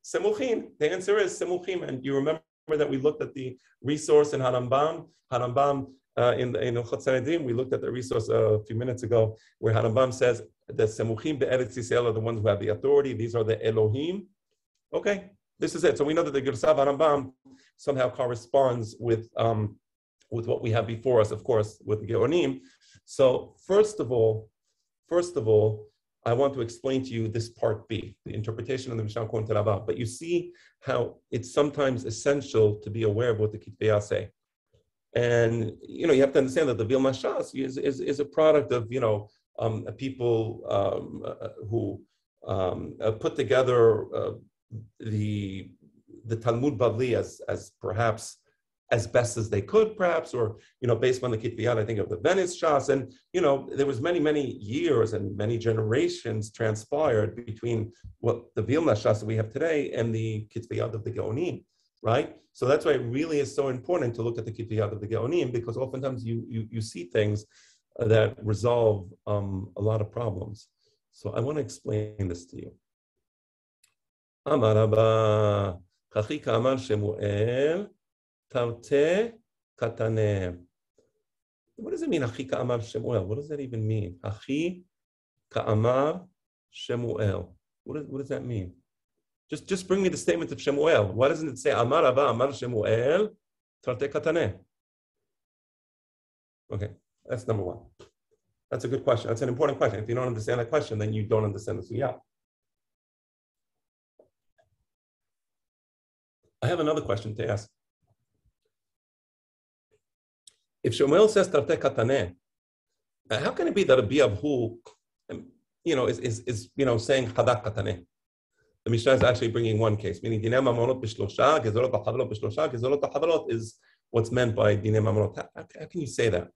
Semuchim. The answer is Semuchim, and you remember that we looked at the resource in Harambam. In Sanhedrin, we looked at the resource a few minutes ago, where Harambam says the Semuchim be'eretz Yisrael are the ones who have the authority. These are the Elohim. Okay, this is it. So we know that the Girsa Harambam somehow corresponds with what we have before us, of course, with the Geonim. So first of all, I want to explain to you this part B, the interpretation of the Mishnah according to Rabbi. But you see how it's sometimes essential to be aware of what the Kidvei say. And, you have to understand that the Vilna Shas is a product of, people who put together the Talmud Bavli as perhaps as best as they could, perhaps, or, based on the Kidvei, I think of the Venice Shas. And, there was many years and many generations transpired between what the Vilna Shas that we have today and the Kidvei of the Geonim. Right? So that's why it really is so important to look at the Kidvei of the Geonim, because oftentimes you see things that resolve a lot of problems. So I want to explain this to you. Amar Rabba, Chachi Ka'amar Shemuel, Tarte Katane. What does it mean, Chachi Ka'amar Shemuel? What does that even mean? Chachi Ka'amar Shemuel. What does that mean? Just bring me the statement of Shemuel. Why doesn't it say Amar Rabba, Amar Shemuel, Tarte Katane? Okay, that's number 1. That's a good question. That's an important question. If you don't understand that question, then you don't understand the Sugya. I have another question to ask. If Shemuel says Tarte Katane, how can it be that a Biavhu, is saying Chadak Katane? The Mishnah is actually bringing one case, meaning Dinei Mamonot Bishlosha, Gezelot v'Chavalot Bishlosha, Gezelot v'Chavalot is what's meant by Dinei Mamonot. How can you say that?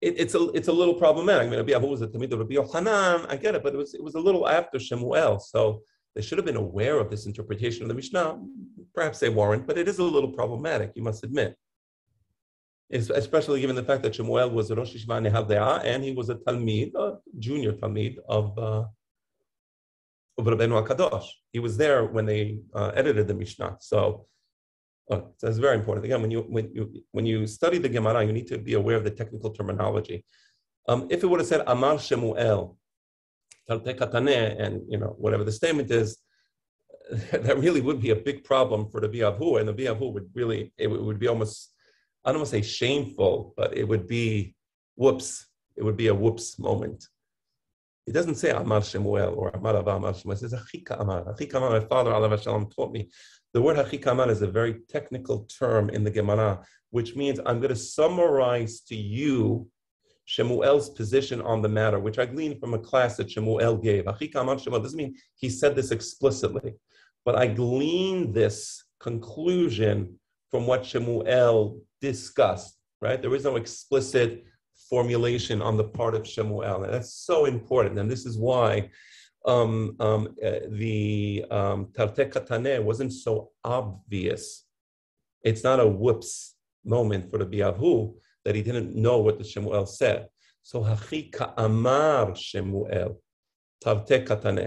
It's a little problematic. I mean, Rabbi was a Talmid of Rabbi Yochanan, I get it, but it was a little after Shemuel, so they should have been aware of this interpretation of the Mishnah. Perhaps they weren't, but it is a little problematic, you must admit. Especially given the fact that Shemuel was a Rosh Yeshiva Nehal and he was a Talmid, a junior Talmid of Rabbeinu HaKadosh. He was there when they edited the Mishnah. So it's very important. Again, when you study the Gemara, you need to be aware of the technical terminology. If it would have said Amar Shemuel, Tarte Katane, and whatever the statement is, that really would be a big problem for the Biavhu, and the Biavhu would be almost, I don't want to say shameful, but it would be whoops. It would be a whoops moment. It doesn't say Amar Shemuel or Amar Rabba Amar Shemuel. It says Hachi Ka'amar. Hachi Ka'amar, my father, Alav Shalom, taught me. The word Hachi Ka'amar is a very technical term in the Gemara, which means I'm going to summarize to you Shemuel's position on the matter, which I gleaned from a class that Shemuel gave. Hachi Ka'amar Shemuel doesn't mean he said this explicitly, but I gleaned this conclusion from what Shemuel discussed, right? There is no explicit formulation on the part of Shemuel. And that's so important. And this is why the Tarte Katane wasn't so obvious. It's not a whoops moment for the Biavhu that he didn't know what the Shemuel said. So Hachi Ka'amar Shemuel. תרתי קטנה,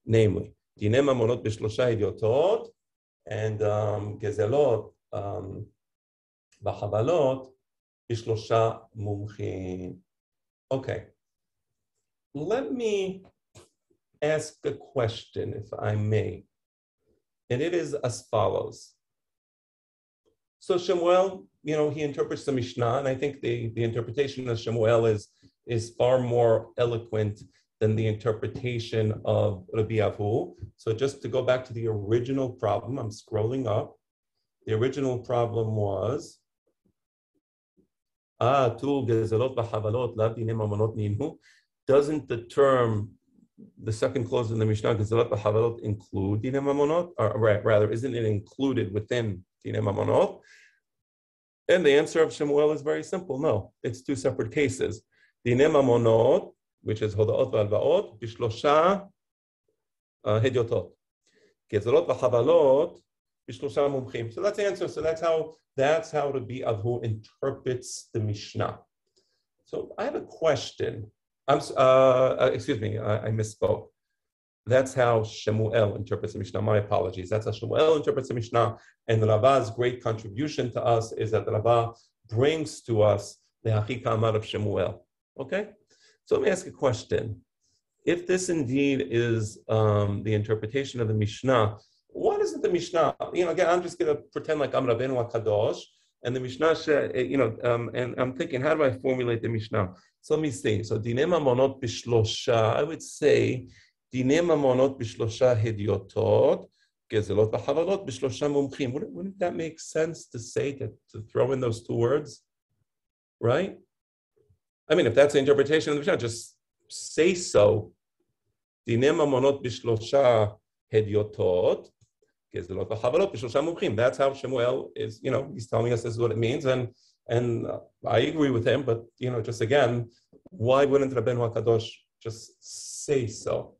namely, דיני ממונות בשלושה הדיוטות, and גזלות בחבלות בשלושה מומחים. Okay, let me ask a question, if I may, and it is as follows. So Shemuel, he interprets the Mishnah, and I think the interpretation of Shemuel is far more eloquent than the interpretation of Rabbi Avu. So just to go back to the original problem, I'm scrolling up. The original problem was, doesn't the term, the second clause in the Mishnah, include Dine Mamonot? Or rather, isn't it included within Dine Mamonot? And the answer of Shemuel is very simple. No, it's two separate cases. Dine Mamonot, which is Hodaot v'Alvaot, bishlosha hedyotot. Gezalot v'chavalot, bishlosha mumchim. So that's the answer. So that's how Rabbi Avu interprets the Mishnah. So I have a question. Excuse me, I misspoke. That's how Shemuel interprets the Mishnah. My apologies. That's how Shemuel interprets the Mishnah. And the Rava's great contribution to us is that the Rava brings to us the Hachika Amar of Shemuel. Okay? So let me ask a question. If this indeed is the interpretation of the Mishnah, what isn't the Mishnah? Again, I'm just going to pretend like I'm Rabbeinu HaKadosh, and the Mishnah, and I'm thinking, how do I formulate the Mishnah? So let me see. So, Dine Mamonot Bishlosha, I would say, Dine Mamonot Bishlosha Hediotot, Gezelot V'Chavalot Bishlosha Mumchim. Wouldn't that make sense to say, to throw in those two words? Right? I mean, if that's the interpretation of the Mishnah, just say so. Dine Mamonot Bishlosha Hediotot, Gezelot V'Chavalot Bishlosha Mumchim. That's how Shemuel is, he's telling us this is what it means. And I agree with him, but, just again, why wouldn't Rabbeinu HaKadosh just say so?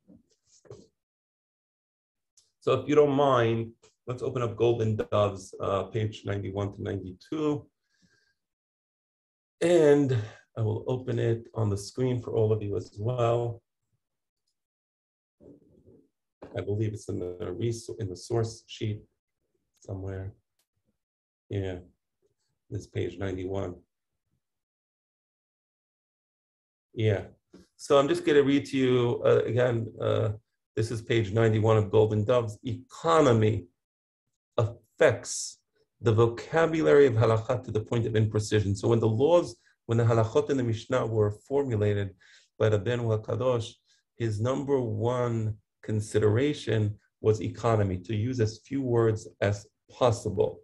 So if you don't mind, let's open up Golden Doves, page 91 to 92. And I will open it on the screen for all of you as well. I believe it's in the source sheet somewhere. Yeah. This page 91. Yeah. So I'm just going to read to you again. This is page 91 of Golden Doves. Economy affects the vocabulary of halakha to the point of imprecision. So when the halachot in the Mishnah were formulated by Rabbeinu HaKadosh, his number one consideration was economy, to use as few words as possible.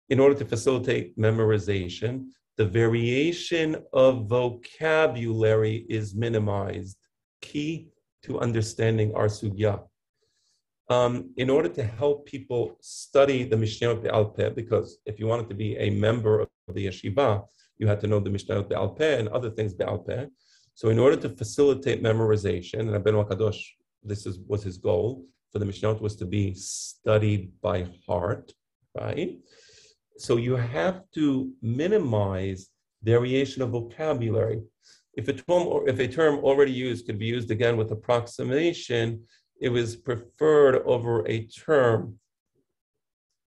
In order to facilitate memorization, the variation of vocabulary is minimized, key to understanding our sugya. In order to help people study the Mishnayot Be'al Peh, because if you wanted to be a member of the yeshiva, you had to know the Mishnayot Be'al Peh and other things Be'al Peh. So in order to facilitate memorization, and Rabbeinu HaKadosh, was his goal for the Mishnayot, was to be studied by heart, right? So you have to minimize variation of vocabulary. If a term already used could be used again with approximation, it was preferred over a term.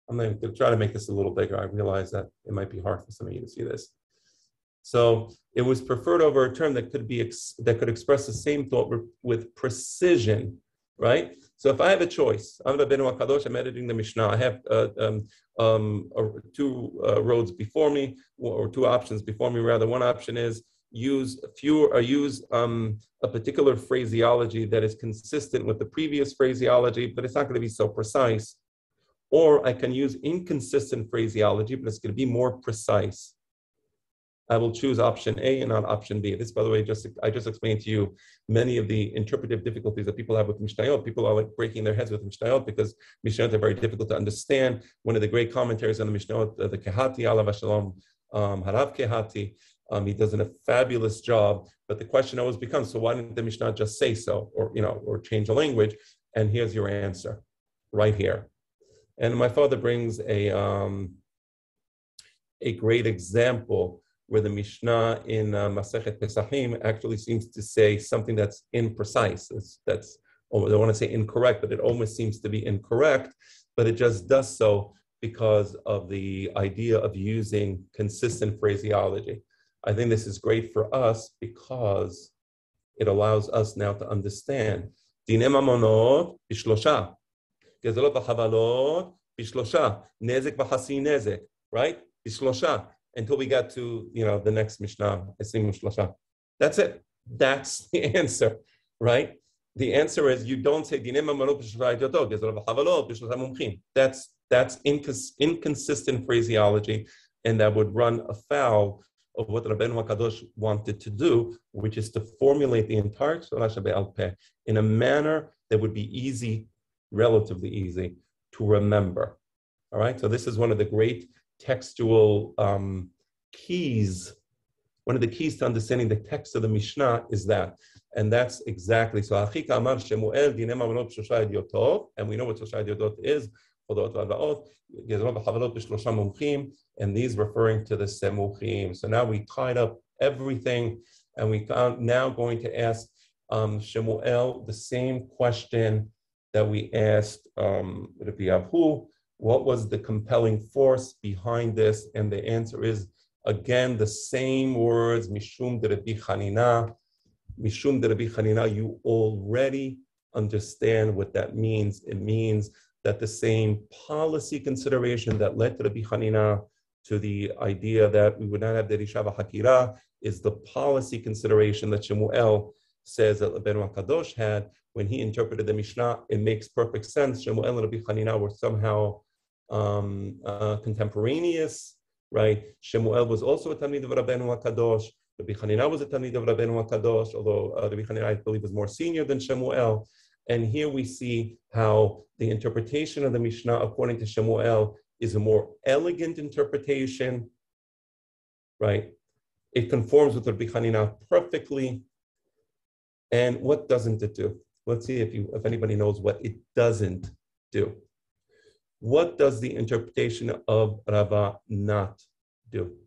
I'm going to try to make this a little bigger. I realize that it might be hard for some of you to see this. So it was preferred over a term that could express the same thought with precision, right? So if I have a choice, I'm Rabbeinu HaKadosh, I'm editing the Mishnah, I have two roads before me, or two options before me rather. One option is use a particular phraseology that is consistent with the previous phraseology, but it's not going to be so precise. Or I can use inconsistent phraseology, but it's going to be more precise. I will choose option A and not option B. This, by the way, I just explained to you many of the interpretive difficulties that people have with Mishnayot. People are like breaking their heads with Mishnayot because Mishnayot are very difficult to understand. One of the great commentaries on the Mishnayot, the Kehati, Alav Hashalom, Harav Kehati, he does a fabulous job. But the question always becomes, so why didn't the Mishnah just say so, or change the language? And here's your answer, right here. And my father brings a great example where the Mishnah in Masekhet Pesachim actually seems to say something that's imprecise. That's I don't want to say incorrect, but it almost seems to be incorrect, but it just does so because of the idea of using consistent phraseology. I think this is great for us because it allows us now to understand. Dine mamonot bishlosha, gezalot v'chavalot bishlosha, nezek v'chasi nezek, right? Bishlosha, until we got to the next Mishnah, esim shlosha. That's it. That's the answer, right? The answer is you don't say dine mamonot bishlosha idiotot, gezalot v'chavalot bishlosha mumchim. That's inconsistent phraseology, and that would run afoul of what Rabbeinu HaKadosh wanted to do, which is to formulate the entire Torah Shebe'al Peh in a manner that would be easy, relatively easy, to remember. All right, so this is one of the great textual keys. One of the keys to understanding the text of the Mishnah is that, and that's exactly, so Achika Amar Shemuel Dinem Amonot Shosha Idiotot, and we know what Shosha Idiotot is, and these referring to the semuchim. So now we tied up everything, and we are now going to ask Shemuel the same question that we asked Rabbi Ahu. What was the compelling force behind this? And the answer is, again, the same words, Mishum de Rabbi Chanina. Mishum de Rabbi Chanina, you already understand what that means. It means that the same policy consideration that led to Rabbi Chanina to the idea that we would not have the Risha v'Hakira is the policy consideration that Shemuel says that Rabbeinu HaKadosh had when he interpreted the Mishnah. It makes perfect sense. Shemuel and Rabbi Chanina were somehow contemporaneous, right? Shemuel was also a Talmid of Rabbeinu HaKadosh. Rabbi Chanina was a Talmid of Rabbeinu HaKadosh, although Rabbi Chanina, I believe, was more senior than Shemuel. And here we see how the interpretation of the Mishnah, according to Shemuel, is a more elegant interpretation, right? It conforms with Rabbi Chanina perfectly. And what doesn't it do? Let's see if anybody knows what it doesn't do. What does the interpretation of Rabbah not do?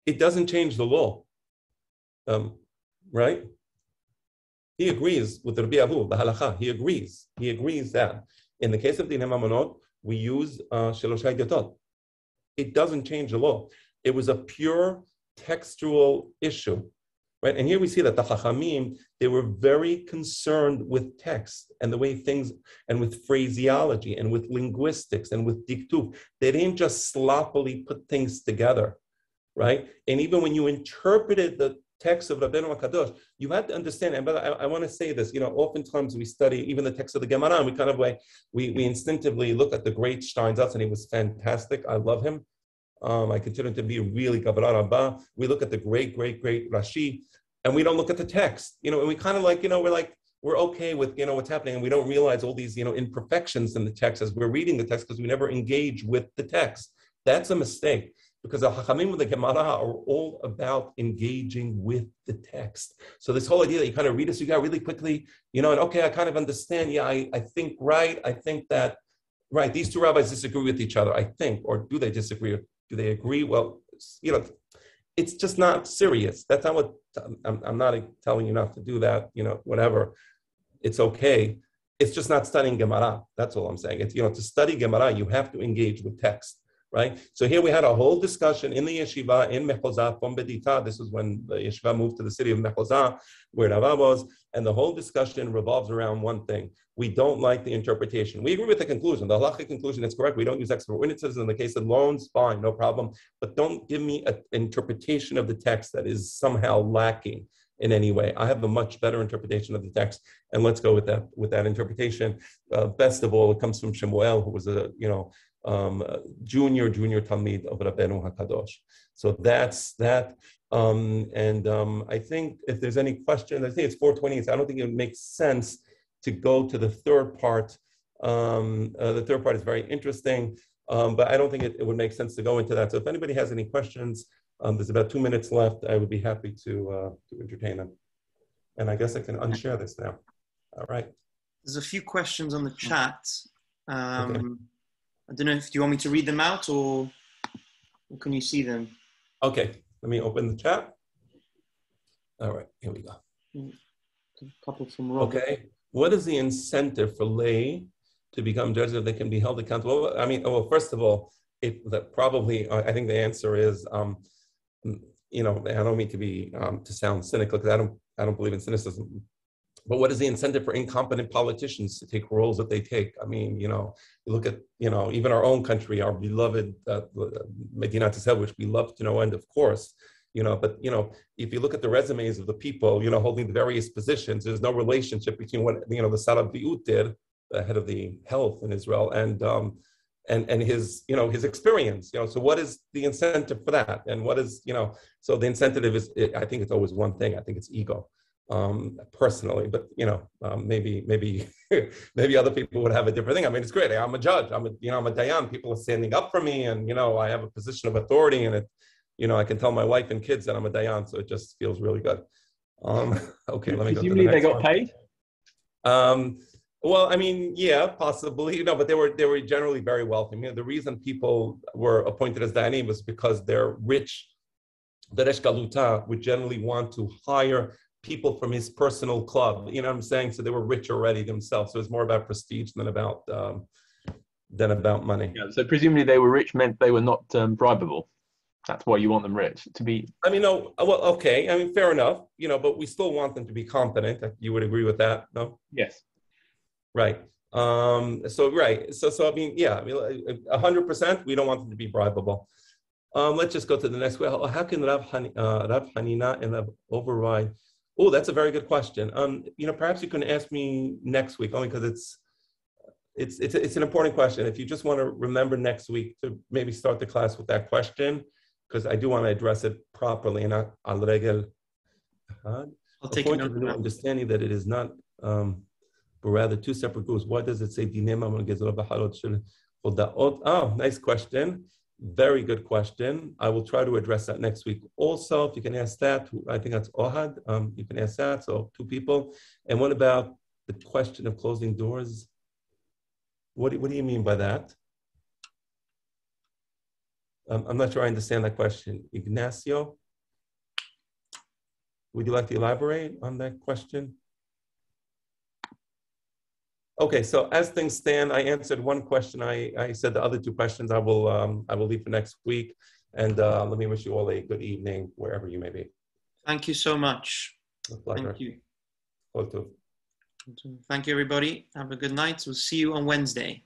It doesn't change the law, right? He agrees with Rabbi Ahu, the halacha. He agrees that in the case of Dinei Mamonot, we use Shelosha Idiotot. It doesn't change the law. It was a pure textual issue, right? And here we see that the Chachamim, they were very concerned with text and the way things, and with phraseology and with linguistics and with diktuv. They didn't just sloppily put things together, right? And even when you interpreted the text of Rabbeinu HaKadosh, you had to understand, and I want to say this, oftentimes we study even the text of the Gemara, and we kind of we instinctively look at the great Steinsaltz, and he was fantastic. I love him. I consider him to be really Kabbalah Rabbah. We look at the great Rashi, and we don't look at the text, and we kind of we're okay with, what's happening, and we don't realize all these, imperfections in the text as we're reading the text because we never engage with the text. That's a mistake. Because the Chachamim with the Gemara are all about engaging with the text. So this whole idea that you kind of read this, you got really quickly, and okay, I kind of understand. Yeah, I think right. I think that, right, these two rabbis disagree with each other, I think. Or do they disagree? Do they agree? Well, it's just not serious. That's not what, I'm not telling you not to do that, whatever. It's okay. It's just not studying Gemara. That's all I'm saying. It's, to study Gemara, you have to engage with text. Right? So here we had a whole discussion in the yeshiva in Mechozah from Bedita. This was when the yeshiva moved to the city of Mechozah, where Rabbi was, and the whole discussion revolves around one thing. We don't like the interpretation. We agree with the conclusion. The halachic conclusion is correct. We don't use expert witnesses in the case of loans, fine, no problem. But don't give me an interpretation of the text that is somehow lacking in any way. I have a much better interpretation of the text, and let's go with that interpretation. Best of all, it comes from Shemuel, who was a junior Talmid of Rabbeinu HaKadosh. So that's that. I think if there's any questions, I think it's 4:20. So I don't think it makes sense to go to the third part. The third part is very interesting, but I don't think it would make sense to go into that. So if anybody has any questions, there's about 2 minutes left. I would be happy to entertain them. And I guess I can unshare this now. All right. There's a few questions on the chat. Okay. I don't know if you want me to read them out or. Can you see them? Okay, let me open the chat. All right, here we go. A couple from Robert. Okay, what is the incentive for lay to become judges if they can be held accountable? I mean, well, first of all, I think the answer is, you know, I don't mean to be to sound cynical, because I don't believe in cynicism. But what is the incentive for incompetent politicians to take roles that they take? I mean, you know, you look at, you know, even our own country, our beloved Medinat Israel, which we love to no end, of course, you know, but, you know, if you look at the resumes of the people, you know, holding the various positions, there's no relationship between what, you know, the Sarah Biut did, the head of the health in Israel, and his, you know, his experience, you know, so what is the incentive for that? And what is, you know, so the incentive is, I think it's always one thing. I think it's ego. Personally, but you know, maybe other people would have a different thing. I mean, it's great. I'm a judge. I'm a dayan. People are standing up for me, and you know, I have a position of authority, and it, you know, I can tell my wife and kids that I'm a dayan, so it just feels really good. Okay, let me go to the next they got one. paid. Well, I mean, yeah, possibly, you know, but they were generally very wealthy. I mean, the reason people were appointed as dayanim was because they're rich. The Resh Galuta would generally want to hire people from his personal club, you know what I'm saying? So they were rich already themselves. So it's more about prestige than about money. Yeah, so presumably they were rich meant they were not bribable. That's why you want them rich, to be. I mean, no, well, okay. I mean, fair enough, you know, but we still want them to be competent. You would agree with that, no? Yes. Right. Right. So I mean, yeah, I mean, 100%, we don't want them to be bribable. Let's just go to the next one. How can Rav Hanina and Rav override? Oh, that's a very good question. You know, perhaps you can ask me next week, only because it's an important question. If you just want to remember next week to maybe start the class with that question, because I do want to address it properly and not al regel. I'll take point of the new understanding that it is not, but rather two separate groups. Why does it say dinema? Oh, nice question. Very good question. I will try to address that next week. Also, if you can ask that, I think that's Ohad. You can ask that, so 2 people. And what about the question of closing doors? What do you mean by that? I'm not sure I understand that question. Ignacio, would you like to elaborate on that question? Okay, so as things stand, I answered one question. I said the other 2 questions I will leave for next week. And let me wish you all a good evening, wherever you may be. Thank you so much. A pleasure. Thank you. Thank you, everybody. Have a good night. We'll see you on Wednesday.